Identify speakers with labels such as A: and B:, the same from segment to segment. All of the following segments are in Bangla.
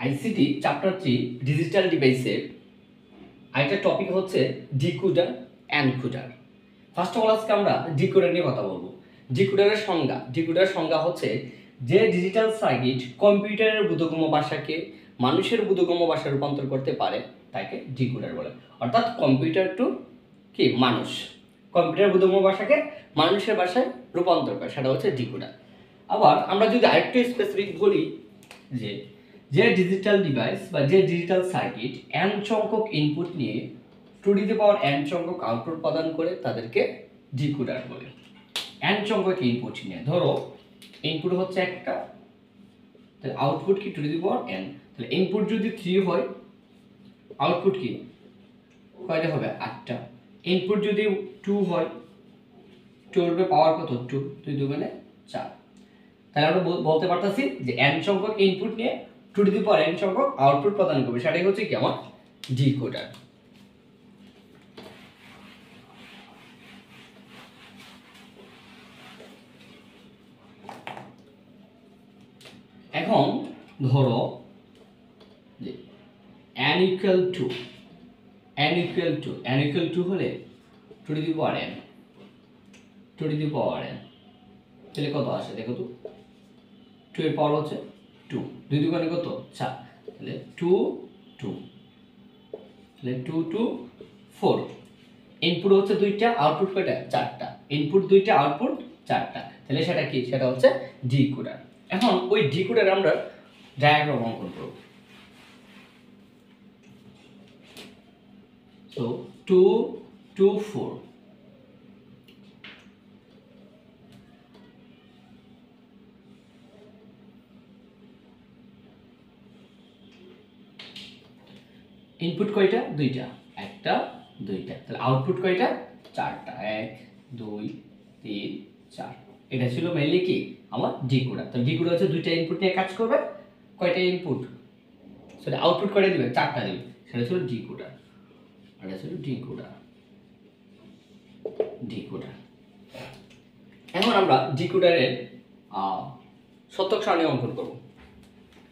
A: আইসিটি চ্যাপ্টার 3 ডিজিটাল ডিভাইসের আরেকটা টপিক হচ্ছে decoder encoder. First of all আজকে আমরা ডিকোডার নিয়ে কথা বলবো। ডিকোডারের সংজ্ঞা হচ্ছে যে ডিজিটাল সার্কিট কম্পিউটারের বোধগম্য ভাষাকে মানুষের বোধগম্য ভাষায় রূপান্তর করতে পারে তাকে ডিকোডার বলে। অর্থাৎ কম্পিউটার টু কি মানুষ, কম্পিউটার বোধগম্য ভাষাকে মানুষের ভাষায় রূপান্তর করে, সেটা হচ্ছে ডিকোডার। আবার আমরা যদি আরেকটু স্পেসিফিক বলি যে ডিজিটাল ডিভাইস বা যে ডিজিটাল সার্কিট n সংখ্যক ইনপুট নিয়ে 2n সংখ্যক আউটপুট প্রদান করে তাদেরকে ডিকোডার বলে। n সংখ্যক ইনপুট নিয়ে, ধরো ইনপুট হচ্ছে একটা, তাহলে আউটপুট কি 2n, তাহলে ইনপুট যদি 3 হয় আউটপুট কি কয়টা হবে 8টা। ইনপুট যদি 2 হয় 2 এর পাওয়ার কত 2, 2 2 মানে 4। তাহলে আমরা বলতে পারতাছি যে n সংখ্যক ইনপুট নিয়ে 2n সংখ্যক আউটপুট প্রদান করবে, সেটাই হচ্ছে কি আমার ডিকোডার। এখন ধরো যে n equal to হলে 2n তাহলে কত আসে দেখো তো, 2 এর পাওয়ার হচ্ছে 2, 2 দুগুণে কত 4, তাহলে 2 2, তাহলে 2 2 4। ইনপুট হচ্ছে 2টা, আউটপুট কয়টা 4টা। ইনপুট 2টা, আউটপুট 4টা, তাহলে সেটা কি, সেটা হচ্ছে ডিকোডার। এখন ওই ডিকোডার আমরা ডায়াগ্রাম অঙ্কন করব। সো 2 2 4, ইনপুট কয়টা 2টা, একটা 2টা, তাহলে আউটপুট কয়টা 4টা, 1 2 3 4। এটা ছিল মেইনলি কি আমার ডিকোডার। তাহলে ডিকোডার হচ্ছে 2টা ইনপুট নিয়ে কাজ করবে, কয়টা ইনপুট, সেটা আউটপুট কয়টা দিবে 4টা দিবে, সেটা ছিল ডিকোডার। এটা ছিল ডিকোডার। এখন আমরা ডিকোডারের সত্যক সারণী অঙ্কন করব।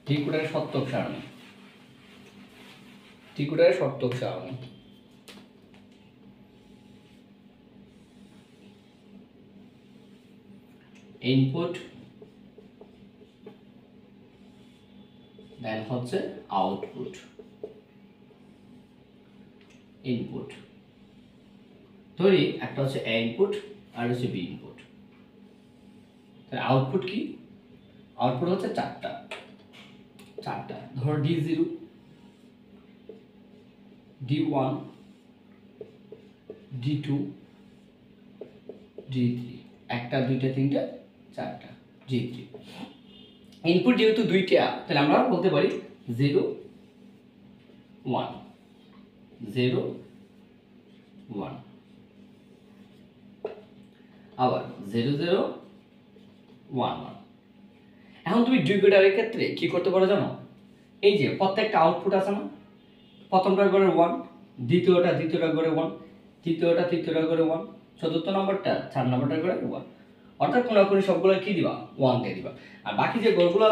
A: ডিকোডারের সত্যক সারণী, ইনপুট দেন হচ্ছে আউটপুট। ইনপুট ধরি একটা হচ্ছে এ ইনপুট আর হচ্ছে বি ইনপুট, তাহলে আউটপুট কি, আউটপুট হচ্ছে 4টা। ধরো D0 D1 D2 D3, একটা 2টা 3টা 4টা D3। ইনপুট যেহেতু 2টা, তাহলে আমরা বলতে পারি 0 1 0 1, আবার 0 0 1 1। এখন তুমি ডিকোডারের ক্ষেত্রে কি করতে পারো জানো, এই যে প্রত্যেকটা আউটপুট আছে না, প্রথমটা করে 1, দ্বিতীয়টা করে 1, তৃতীয়টা করে 1, চতুর্থ নম্বরটা 4 নম্বরটা করে 1। অর্থাৎ কোন সবগুলো কি দিবা 1 দিয়ে দিবা, আর বাকি যে ঘরগুলো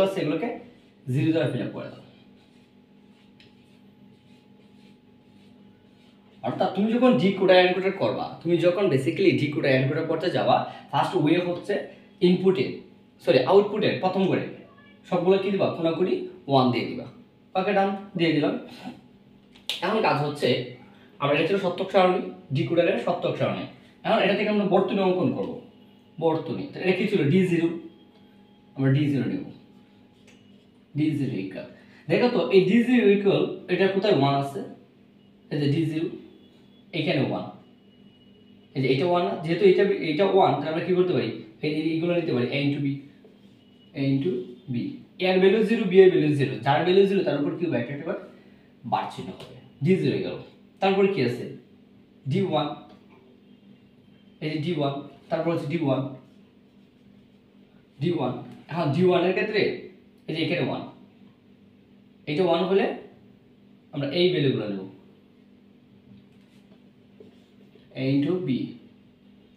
A: আছে এগুলোকে 0 দ্বারা ফিল আপ করে দাও। অর্থাৎ তুমি যখন ডিকোডার এনকোডার করবা, তুমি যখন বেসিক্যালি ডিকোডার এনকোডার করতে যাবা, ফার্স্ট ওয়ে হচ্ছে আউটপুটের প্রথম করে সবগুলো কি দিবা কোনাকুনি 1 দিয়ে দিবা। ওকে ডান, দিয়ে দিলাম। এখন কাজ হচ্ছে আমরা এটা ছিল সত্যক সারণী, ডিকোডারের সত্যক সারণী। এখন এটা থেকে আমরা বর্তনী অঙ্কন করব। বর্তনী, এটা কি ছিল D0, আমরা D0 নেব। D0 ইকুয়াল, দেখো তো এই D0 ইকুয়াল এটা কোথায় 1 আছে, এই যে D0 এখানে 1, এই যে এটা 1 না, যেহেতু এটা 1, তাহলে আমরা কি করতে পারি, এইগুলো নিতে পারি a * b, এর ভ্যালু 0, b এর ভ্যালু 0, যার ভ্যালু 0 তার উপর কি হবে একটা বার বার চিহ্ন হবে। D0 গেল, তারপর কি আছে D1, এই যে D1, তারপর হচ্ছে D1। এখন D1 এর ক্ষেত্রে এই যে এখানে 1, এটা 1 হলে আমরা এই ভ্যালুগুলো নেব, a * b,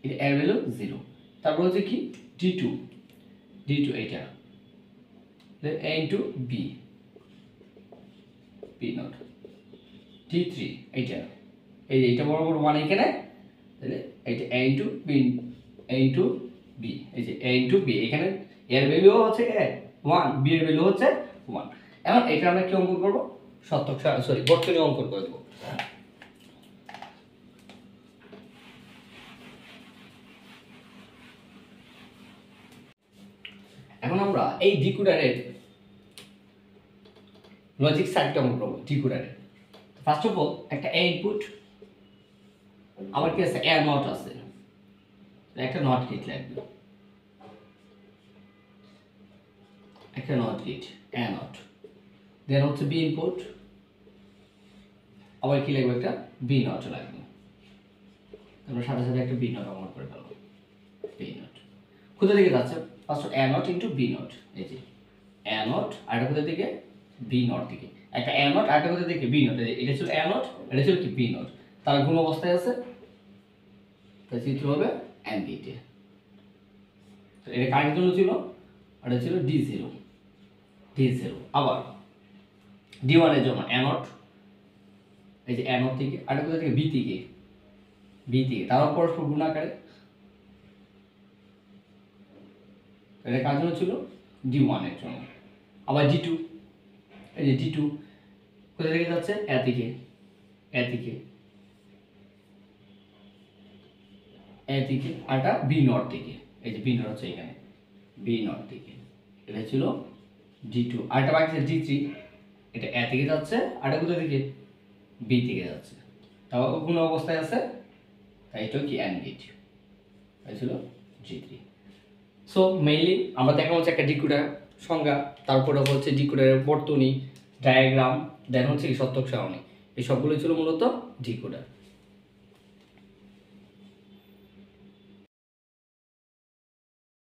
A: এটা এর ভ্যালু 0, তারপর হচ্ছে কি D2 এটা a into B, B not, D3 এইটা, এইটা বরাবর 1 এখানে, তাহলে এইটা a into B, a into B, এই যে a ইন্টু বি, এখানে এর ভ্যালু হচ্ছে 1, বি এর ভ্যালু হচ্ছে 1। এখন এটা আমরা কি অঙ্কন করব, শতক সরি বর্তনী অঙ্কন করে দেব। এখন আমরা এই ডিকোডারের লজিক সার্কিট অঙ্কন করব ডিকোডারের। ফার্স্ট অফ অল একটা a ইনপুট, আবার কি আছে a নট আছে, একটা নট গেট লাগবে, একটা নট গেট a নট, দেন হচ্ছে b ইনপুট, আবার কি লাগবে একটা b নট লাগবে। আমরা সাথে সাথে একটা b নট অঙ্কন করে ফেলবো, b নট কোথা থেকে যাচ্ছে, first a not into b not, এই যে a নট আর এটা কোথা থেকে b নট থেকে, একটা a নট আর একটা কোথা থেকে b নট, এটা ছিল a নট, এটা ছিল কি b নট, তারা গুণ অবস্থায় আছে, তাই চিত্র হবে and গেটে। তো এটা কার জন্য ছিল, এটা ছিল d0, d0, আবার d1 এর জন্য a নট, এই যে a নট থেকে আর একটা কোথা থেকে b থেকে, b থেকে, তারপর পরস্পর গুণ আকারে, এটা কার জন্য ছিল d1 এর জন্য। আবার d2, এই যে d2 কোথা থেকে যাচ্ছে a থেকে, a থেকে, a থেকে, আর এটা b নট থেকে, এই যে b নট হচ্ছে এখানে b নট থেকে, এটা ছিল d2, আর এটা বাকি আছে d3, এটা a থেকে যাচ্ছে আর এটা কোথা থেকে b থেকে যাচ্ছে, তাও কোন অবস্থায় আছে, তাই এটা কি and গেট, তাই ছিল g3। সো মেইনলি আমরা দেখা হচ্ছে একটা ডিকোডার সংজ্ঞা, তারপরে হচ্ছে ডিকোডারের বর্তনী, ডায়াগ্রাম, দেন হচ্ছে কি সত্যক সারণী, এই সবগুলো ছিল মূলত ডিকোডার।